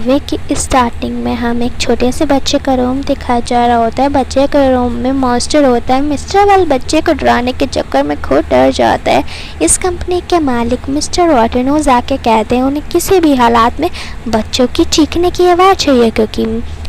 Movie की starting में हम एक छोटे से बच्चे का रूम दिखाया जा रहा होता है। बच्चे के रूम में मॉन्स्टर होता है। मिस्टर वाल बच्चे को डराने के चक्कर में खुद डर जाता है। इस कंपनी के मालिक मिस्टर वाटरनोज आके कहते हैं उन्हें किसी भी हालात में बच्चों की चीखने की आवाज़ चाहिए, क्योंकि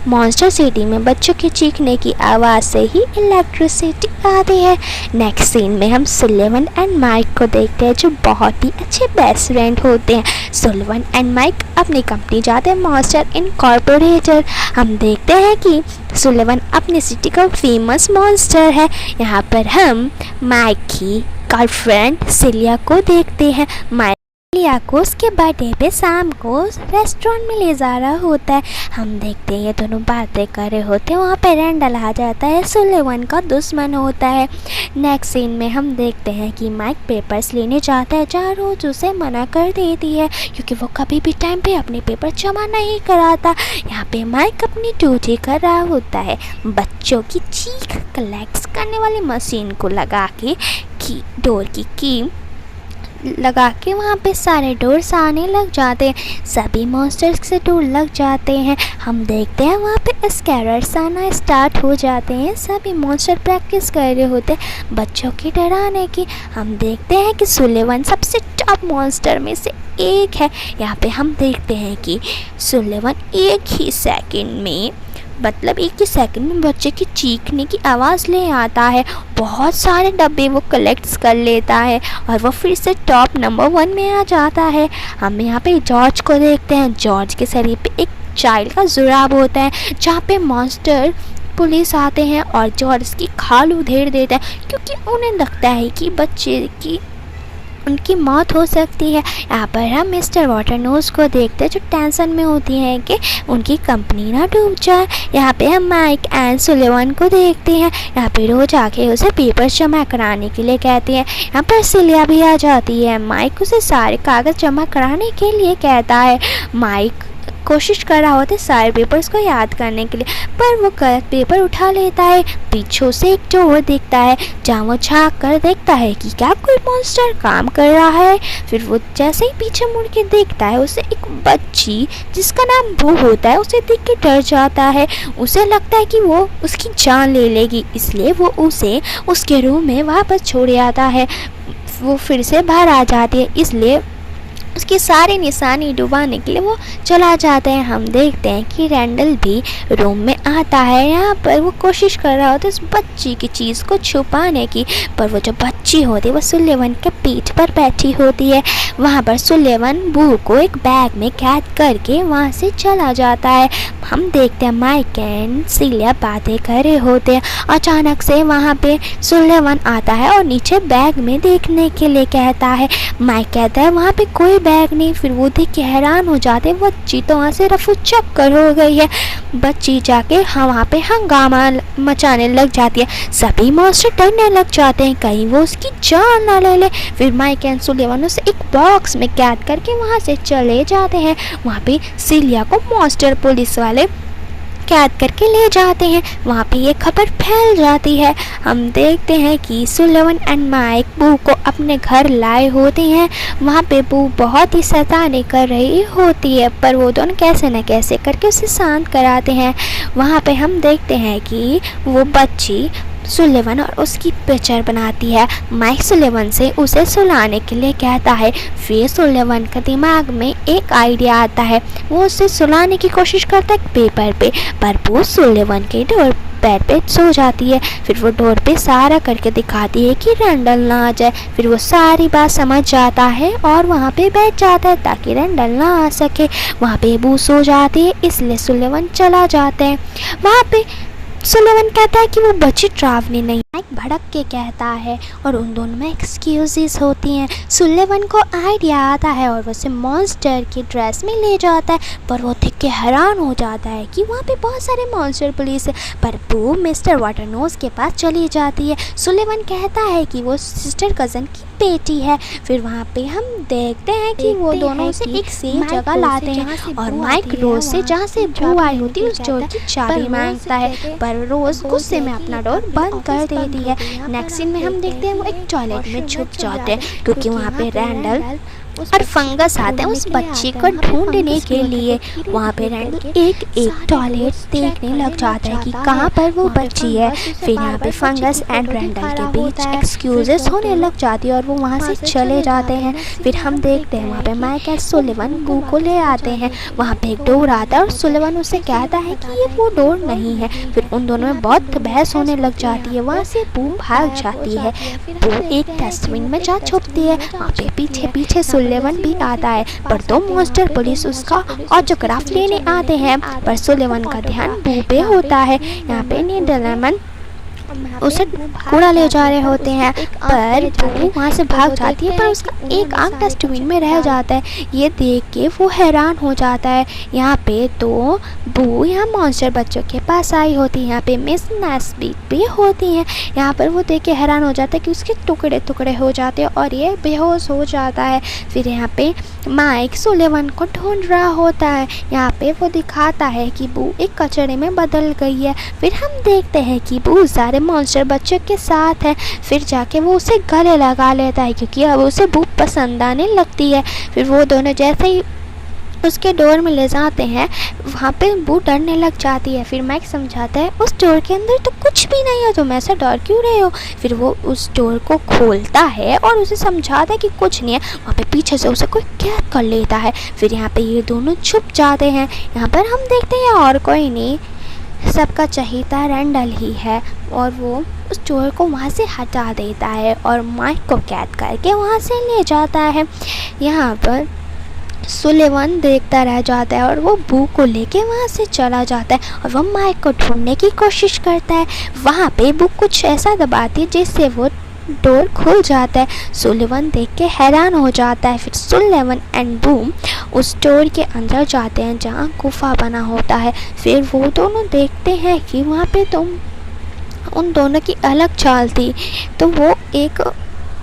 मॉन्स्टर सिटी में बच्चों की चीखने की आवाज़ से ही इलेक्ट्रिसिटी आती है। नेक्स्ट सीन में हम सुलेवन एंड माइक को देखते हैं, जो बहुत ही अच्छे बेस्ट फ्रेंड होते हैं। सुलेवन एंड माइक अपनी कंपनी जाते हैं, मॉन्स्टर इनकॉर्पोरेटेड। हम देखते हैं कि सुलेवन अपनी सिटी का फेमस मॉन्स्टर है। यहाँ पर हम माइक की गर्लफ्रेंड सिलिया को देखते हैं। माइक सिलिया को उसके बर्थडे पे शाम को रेस्टोरेंट में ले जा रहा होता है। हम देखते हैं ये दोनों बातें कर रहे होते हैं। वहाँ पे रैंडल आ जाता है, सुलेवन का दुश्मन होता है। नेक्स्ट सीन में हम देखते हैं कि माइक पेपर्स लेने जाता है, जहाँ रोज उसे मना कर देती है क्योंकि वो कभी भी टाइम पे अपने पेपर जमा नहीं कराता। यहाँ पे माइक अपनी ड्यूटी कर रहा होता है। बच्चों की चीख कलेक्ट करने वाली मशीन को लगा के डोर की लगा के वहाँ पे सारे डोर्स आने लग जाते हैं। सभी मॉन्स्टर्स से डोर लग जाते हैं। हम देखते हैं वहाँ पे स्कैरर्स आना स्टार्ट हो जाते हैं। सभी मॉन्स्टर प्रैक्टिस कर रहे होते हैं बच्चों की डराने की। हम देखते हैं कि सुलेवन सबसे टॉप मॉन्स्टर में से एक है। यहाँ पे हम देखते हैं कि सुलेवन एक ही सेकंड में बच्चे की चीखने की आवाज़ ले आता है। बहुत सारे डब्बे वो कलेक्ट कर लेता है और वो फिर से टॉप नंबर 1 में आ जाता है। हम यहाँ पे जॉर्ज को देखते हैं। जॉर्ज के शरीर पे एक चाइल्ड का जुराब होता है, जहाँ पे मॉन्स्टर पुलिस आते हैं और जॉर्ज की खाल उधेड़ देता है, क्योंकि उन्हें लगता है कि बच्चे की उनकी मौत हो सकती है। यहाँ पर हम मिस्टर वाटरनोज को देखते हैं, जो टेंशन में होती हैं कि उनकी कंपनी ना डूब जाए। यहाँ पे हम माइक एंड सुलेवन को देखते हैं। यहाँ पे रोज आके उसे पेपर्स जमा कराने के लिए कहते हैं। यहाँ पर सिलिया भी आ जाती है। माइक उसे सारे कागज़ जमा कराने के लिए कहता है। माइक कोशिश कर रहा होता है सारे पेपर्स को याद करने के लिए, पर वो गलत पेपर उठा लेता है। पीछे से एक डोर दिखता है, जहाँ वो झाँक कर देखता है कि क्या कोई मॉन्स्टर काम कर रहा है। फिर वो जैसे ही पीछे मुड़ के देखता है, उसे एक बच्ची जिसका नाम बू होता है उसे देख के डर जाता है। उसे लगता है कि वो उसकी जान ले लेगी, इसलिए वो उसे उसके रूम में वापस छोड़ आता है। वो फिर से बाहर आ जाती है, इसलिए उसकी सारी निशानी डुबाने के लिए वो चला जाता है। हम देखते हैं कि रैंडल भी रूम में आता है। यहाँ पर वो कोशिश कर रहा होता है उस बच्ची की चीज़ को छुपाने की, पर वो जो बच्ची होती है वो सुलेवन के पीठ पर बैठी होती है। वहाँ पर सुलेवन बू को एक बैग में कैद करके वहाँ से चला जाता है। हम देखते हैं माइक एंड सिलिया बातें कर रहे होते हैं। अचानक से वहाँ पे सुलेवन आता है और नीचे बैग में देखने के लिए कहता है। माइक कहता है वहाँ पे कोई बैग नहीं। फिर वो देख के हैरान हो जाते, बच्ची तो वहाँ से रफू चक्कर हो गई है। बच्ची जाके वहाँ पे हंगामा मचाने लग जाती है। सभी मॉन्स्टर डरने लग जाते हैं कहीं वो उसकी जान ना ले ले। फिर माइक एंड सुलेवन उसे एक बॉक्स में कैद करके वहाँ से चले जाते हैं। वहाँ पे सिलिया को मॉन्स्टर पुलिस वाले कैद करके ले जाते हैं। वहाँ पे ये खबर फैल जाती है। हम देखते हैं कि सुलेवन एंड माइक बू को अपने घर लाए होते हैं। वहाँ पे बू बहुत ही शैतानी कर रही होती है, पर वो दोनों कैसे न कैसे करके उसे शांत कराते हैं। वहाँ पे हम देखते हैं कि वो बच्ची सुलेवन और उसकी पिक्चर बनाती है। माइक सुलेवन से उसे सुलाने के लिए कहता है। फिर सुलेवन के दिमाग में एक आइडिया आता है। वो उसे सुलाने की कोशिश करता है पेपर पे, पर वो सुलेवन के डोर बेड पे सो जाती है। फिर वो डोर पे इशारा करके दिखाती है कि रैंडल ना आ जाए। फिर वो सारी बात समझ जाता है और वहाँ पे बैठ जाता है ताकि रैंडल ना आ सके। वहाँ पे बू सो जाती है, इसलिए सुलेवन चला जाता है। वहाँ पे सुलेवन कहता है कि वो बच्ची ट्रैवलिंग नहीं। माइक भड़क के कहता है और उन दोनों में एक्सक्यूजेस होती हैं। सुलेवन को आइडिया आता है और वो उसे मॉन्स्टर की ड्रेस में ले जाता है, पर वो देख के हैरान हो जाता है कि वहाँ पे बहुत सारे मॉन्स्टर पुलिस है। पर बू मिस्टर वाटरनोज के पास चली जाती है। सुलेवन कहता है कि वो सिस्टर कज़न की बेटी है। फिर वहाँ पे हम देखते हैं कि वो दोनों से एक सेम जगह लाते हैं और माइक रोज से जहाँ से बू आई होती है उस डोर की चाबी मांगता है, पर रोज गुस्से में अपना डोर बंद कर देती है। नेक्स्ट सीन में हम देखते हैं वो एक टॉयलेट में छुप जाते हैं, क्योंकि वहाँ पे रैंडल और फंगस आते हैं उस बच्ची को ढूंढने के लिए। वहाँ पे रैंडल एक टॉयलेट देखने लग जाता है कि कहाँ पर वो बच्ची है। फिर यहाँ पे फंगस एंड रैंडल के बीच एक्सक्यूजेस होने लग जाती है और वो वहाँ से चले जाते हैं। फिर हम देखते हैं वहाँ पे माइक एंड सुलिवन बू को ले आते हैं। वहाँ पे एक डोर आता है और सुलिवन उससे कहता है कि ये वो डोर नहीं है। फिर उन दोनों में बहुत बहस होने लग जाती है। वहाँ से बू भाग जाती है। बू एक डस्टबिन में जा छुपती है। वहाँ पे पीछे पीछे सुलिवन भी आता है, पर दो मॉन्स्टर पुलिस उसका ऑटोग्राफ लेने आते हैं। पर सुलिवन का ध्यान बू पे होता है। यहाँ पे नीडलमैन उसे कूड़ा ले जा रहे होते हैं, पर बू वहाँ से भाग जाती है, पर उसका एक आंख डस्टबिन में रह जाता है। ये देख के वो हैरान हो जाता है। यहाँ पे तो बू यहाँ मॉन्स्टर बच्चों के पास आई होती है। यहाँ पे मिस नेस्बी भी होती हैं। यहाँ पर वो देख के हैरान हो जाता है कि उसके टुकड़े टुकड़े हो जाते हैं और ये बेहोश हो जाता है। फिर यहाँ पे माइक सुलिवन को ढूंढ रहा होता है। यहाँ पे वो दिखाता है कि बू एक कचड़े में बदल गई है। फिर हम देखते हैं कि बू सारे मॉन्स्टर बच्चों के साथ है। फिर जाके वो उसे गले लगा लेता है क्योंकि अब उसे बू पसंद आने लगती है। फिर वो दोनों जैसे ही उसके डोर में ले जाते हैं, वहाँ पे बू डरने लग जाती है। फिर मैक समझाता है उस डोर के अंदर तो कुछ भी नहीं है, तुम ऐसा डर क्यों रहे हो। फिर वो उस डोर को खोलता है और उसे समझाता है कि कुछ नहीं है। वहाँ पे पीछे से उसे कोई कैद कर लेता है। फिर यहाँ पे ये दोनों छुप जाते हैं। यहाँ पर हम देखते हैं और कोई नहीं, सबका चहेता रैंडल ही है और वो उस चोर को वहाँ से हटा देता है और माइक को कैद करके वहाँ से ले जाता है। यहाँ पर सुलिवन देखता रह जाता है और वो बू को लेके वहाँ से चला जाता है और वो माइक को ढूंढने की कोशिश करता है। वहाँ पे बू कुछ ऐसा दबाती है जिससे वो डोर खुल जाता है। सुलिवन देख के हैरान हो जाता है। फिर सुलिवन एंड बू उस डोर के अंदर जाते हैं जहाँ गुफा बना होता है। फिर वो दोनों देखते हैं कि वहाँ पे तो उन दोनों की अलग चाल थी, तो वो एक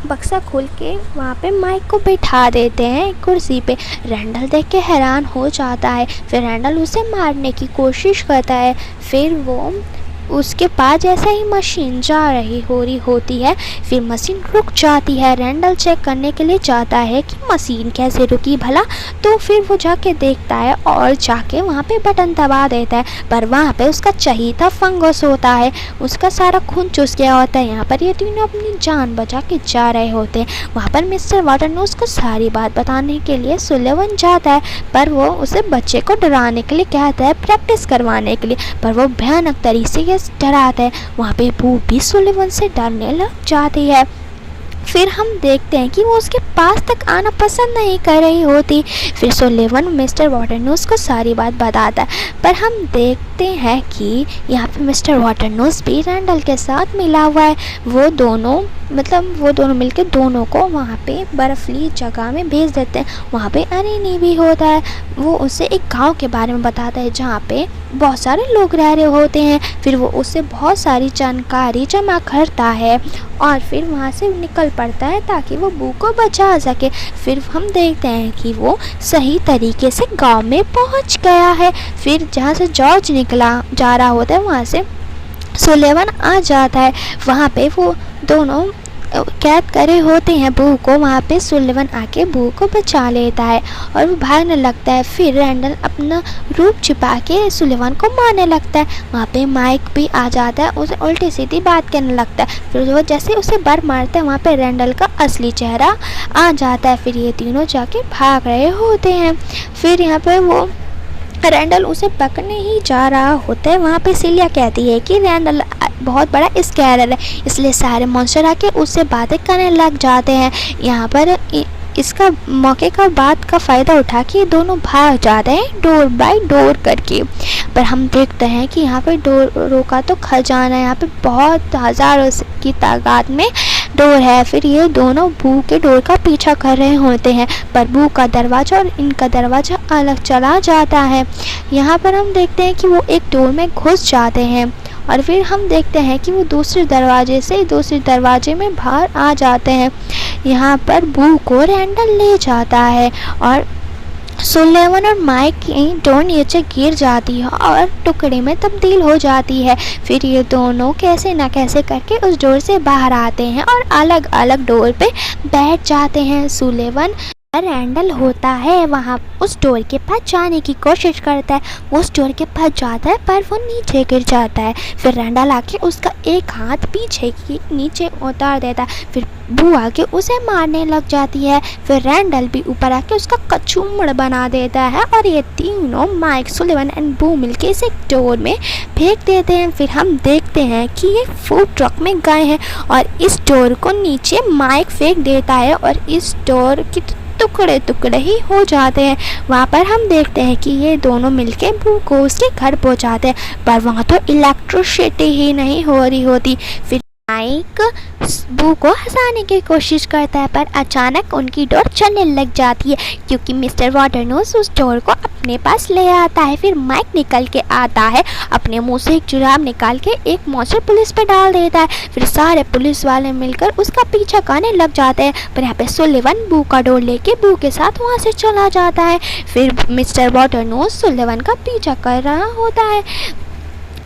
बक्सा खोल के वहाँ पे माइक को बैठा देते हैं एक कुर्सी पे। रैंडल देख के हैरान हो जाता है। फिर रैंडल उसे मारने की कोशिश करता है। फिर वो उसके पास जैसे ही मशीन जा रही होती है, फिर मशीन रुक जाती है। रैंडल चेक करने के लिए जाता है कि मशीन कैसे रुकी भला, तो फिर वो जाके देखता है और जाके वहाँ पे बटन दबा देता है, पर वहाँ पे उसका चहेता फंगस होता है। उसका सारा खून चूस गया होता है। यहाँ पर ये तीनों अपनी जान बचा के जा रहे होते हैं। वहाँ पर मिस्टर वाटरनोज को सारी बात बताने के लिए सुलिवन जाता है, पर वो उसे बच्चे को डराने के लिए कहता है, प्रैक्टिस करवाने के लिए, पर वो भयानक तरीके से डराता है। वहाँ पे बू भी सुलिवन से डरने लग जाती है। फिर हम देखते हैं कि वो उसके पास तक आना पसंद नहीं कर रही होती। फिर सुलिवन मिस्टर वाटरनोज को सारी बात बताता है, पर हम देखते हैं कि यहाँ पे मिस्टर वाटरनोज भी रैंडल के साथ मिला हुआ है। वो दोनों मिलकर दोनों को वहाँ पे बर्फीली जगह में भेज देते हैं। वहाँ पे अरेनी भी होता है। वो उसे एक गांव के बारे में बताता है जहाँ पे बहुत सारे लोग रह रहे होते हैं। फिर वो उससे बहुत सारी जानकारी जमा करता है और फिर वहाँ से निकल पड़ता है ताकि वो बू को बचा सके। फिर हम देखते हैं कि वो सही तरीके से गांव में पहुँच गया है। फिर जहाँ से जॉर्ज निकला जा रहा होता है वहाँ से सुलिवन आ जाता है। वहाँ पे वो दोनों कैद करे होते हैं बू को। वहाँ पे सुलिवन आके बू को बचा लेता है और वो भागने लगता है। फिर रैंडल अपना रूप छिपा के सुलिवन को मारने लगता है। वहाँ पे माइक भी आ जाता है, उसे उल्टी सीधी बात करने लगता है। फिर वो जैसे उसे बर मारता है, वहाँ पे रैंडल का असली चेहरा आ जाता है। फिर ये तीनों जाके भाग रहे होते हैं। फिर यहाँ पे वो रैंडल उसे पकड़ने ही जा रहा होता है। वहाँ पे सिलिया कहती है कि रैंडल बहुत बड़ा स्कैरर है, इसलिए सारे मॉन्स्टर आके उससे बातें करने लग जाते हैं। यहाँ पर इसका मौके का बात का फ़ायदा उठा के दोनों भाग जाते हैं डोर बाय डोर करके। पर हम देखते हैं कि यहाँ पे डोरों का तो खजाना है। यहाँ पे बहुत हज़ारों की तादाद में डोर है। फिर ये दोनों बू के डोर का पीछा कर रहे होते हैं, पर बू का दरवाज़ा और इनका दरवाज़ा अलग चला जाता है। यहाँ पर हम देखते हैं कि वो एक डोर में घुस जाते हैं और फिर हम देखते हैं कि वो दूसरे दरवाजे में बाहर आ जाते हैं। यहाँ पर बू को रैंडल ले जाता है और सुलिवन और माइक की डोर नीचे गिर जाती है और टुकड़े में तब्दील हो जाती है। फिर ये दोनों कैसे ना कैसे करके उस डोर से बाहर आते हैं और अलग अलग डोर पे बैठ जाते हैं। सुलिवन रैंडल होता है वहाँ उस डोर के पास जाने की कोशिश करता है। वो उस डोर के पास जाता है पर वो नीचे गिर जाता है। फिर रैंडल आके उसका एक हाथ पीछे की नीचे उतार देता है। फिर बू आके उसे मारने लग जाती है। फिर रैंडल भी ऊपर आके उसका कचूमड़ बना देता है और ये तीनों माइक, सुलिवन एंड बू मिलके इसे डोर में फेंक देते हैं। फिर हम देखते हैं कि ये फूड ट्रक में गए हैं और इस डोर को नीचे माइक फेंक देता है और इस डोर की टुकड़े टुकड़े ही हो जाते हैं। वहाँ पर हम देखते हैं कि ये दोनों मिलके बू को उसके घर पहुँचाते हैं, पर वहाँ तो इलेक्ट्रिसिटी ही नहीं हो रही होती। फिर माइक बू को हंसाने की कोशिश करता है पर अचानक उनकी डोर चलने लग जाती है क्योंकि मिस्टर वाटरनोज उस डोर को अपने पास ले आता है। फिर माइक निकल के आता है, अपने मुंह से एक जुराब निकाल के एक मॉन्स्टर पुलिस पे डाल देता है। फिर सारे पुलिस वाले मिलकर उसका पीछा करने लग जाते हैं, पर यहाँ पे सुलिवन बू का डोर लेके बू के साथ वहाँ से चला जाता है। फिर मिस्टर वाटरनोज सुलिवन का पीछा कर रहा होता है।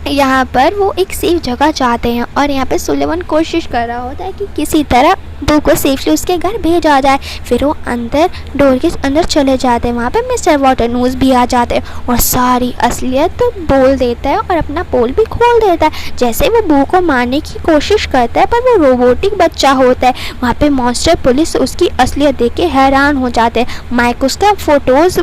यहाँ पर वो एक सेफ जगह जाते हैं और यहाँ पे सुलिवन कोशिश कर रहा होता है कि किसी तरह बू को सेफली उसके घर भेजा जाए। फिर वो अंदर डोर के अंदर चले जाते हैं। वहाँ पे मिस्टर वाटरनोज भी आ जाते हैं और सारी असलियत बोल देता है और अपना पोल भी खोल देता है। जैसे वो बू को मारने की कोशिश करता है पर वो रोबोटिक बच्चा होता है। वहाँ पे मॉन्स्टर पुलिस उसकी असलियत देख के हैरान हो जाते हैं। माइक उसका फोटोज़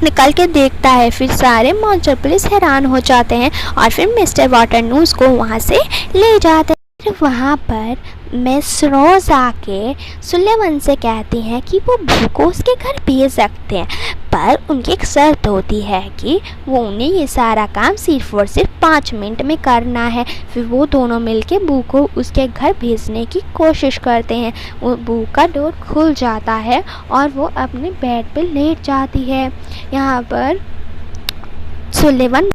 निकल के देखता है। फिर सारे मॉन्स्टर पुलिस हैरान हो जाते हैं और फिर मिस्टर वाटरनोज को वहाँ से ले जाते हैं। फिर वहाँ पर मिस रोज आके सुलिवन से कहती हैं कि वो बू को उसके घर भेज सकते हैं, पर उनकी एक शर्त होती है कि वो उन्हें ये सारा काम सिर्फ और सिर्फ 5 मिनट में करना है। फिर वो दोनों मिलके बू को उसके घर भेजने की कोशिश करते हैं। वो बू का डोर खुल जाता है और वो अपने बेड पे लेट जाती है। यहाँ पर सुलिवन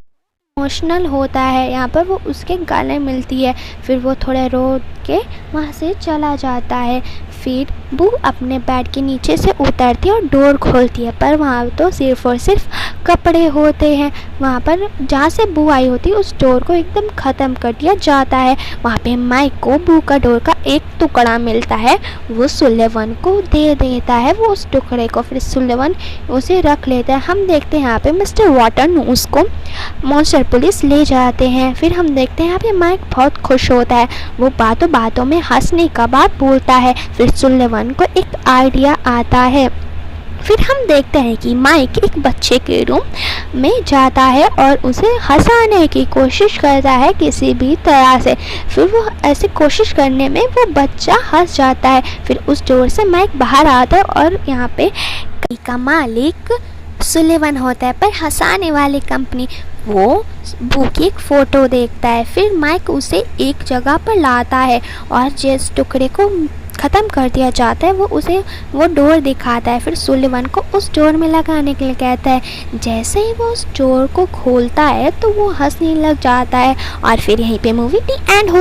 इमोशनल होता है। यहाँ पर वो उसके गले मिलती है। फिर वो थोड़े रो के वहाँ से चला जाता है। फिर बू अपने बेड के नीचे से उतरती है और डोर खोलती है, पर वहाँ तो सिर्फ और सिर्फ कपड़े होते हैं। वहाँ पर जहाँ से बू आई होती है उस डोर को एकदम ख़त्म कर दिया जाता है। वहाँ पे माइक को बू का डोर का एक टुकड़ा मिलता है, वो सुलिवन को दे देता है वो उस टुकड़े को। फिर सुलिवन उसे रख लेता है। हम देखते हैं यहाँ पे मिस्टर वाटरनोज को मॉन्स्टर पुलिस ले जाते हैं। फिर हम देखते हैं यहाँ पे माइक बहुत खुश होता है, वो बातों बातों में हंसने का बात बोलता है। फिर सुलिवन को एक आइडिया आता है। फिर हम देखते हैं कि माइक एक बच्चे के रूम में जाता है और उसे हंसाने की कोशिश करता है किसी भी तरह से। फिर वो ऐसे कोशिश करने में वो बच्चा हंस जाता है। फिर उस डोर से माइक बाहर आता है और यहाँ पे का मालिक सुलिवन होता है, पर हंसाने वाली कंपनी वो बू की एक फ़ोटो देखता है। फिर माइक उसे एक जगह पर लाता है और जिस टुकड़े को ख़त्म कर दिया जाता है वो डोर दिखाता है। फिर सुलिवन को उस डोर में लगाने के लिए कहता है। जैसे ही वो उस डोर को खोलता है तो वो हंसने लग जाता है और फिर यहीं पे मूवी दी एंड हो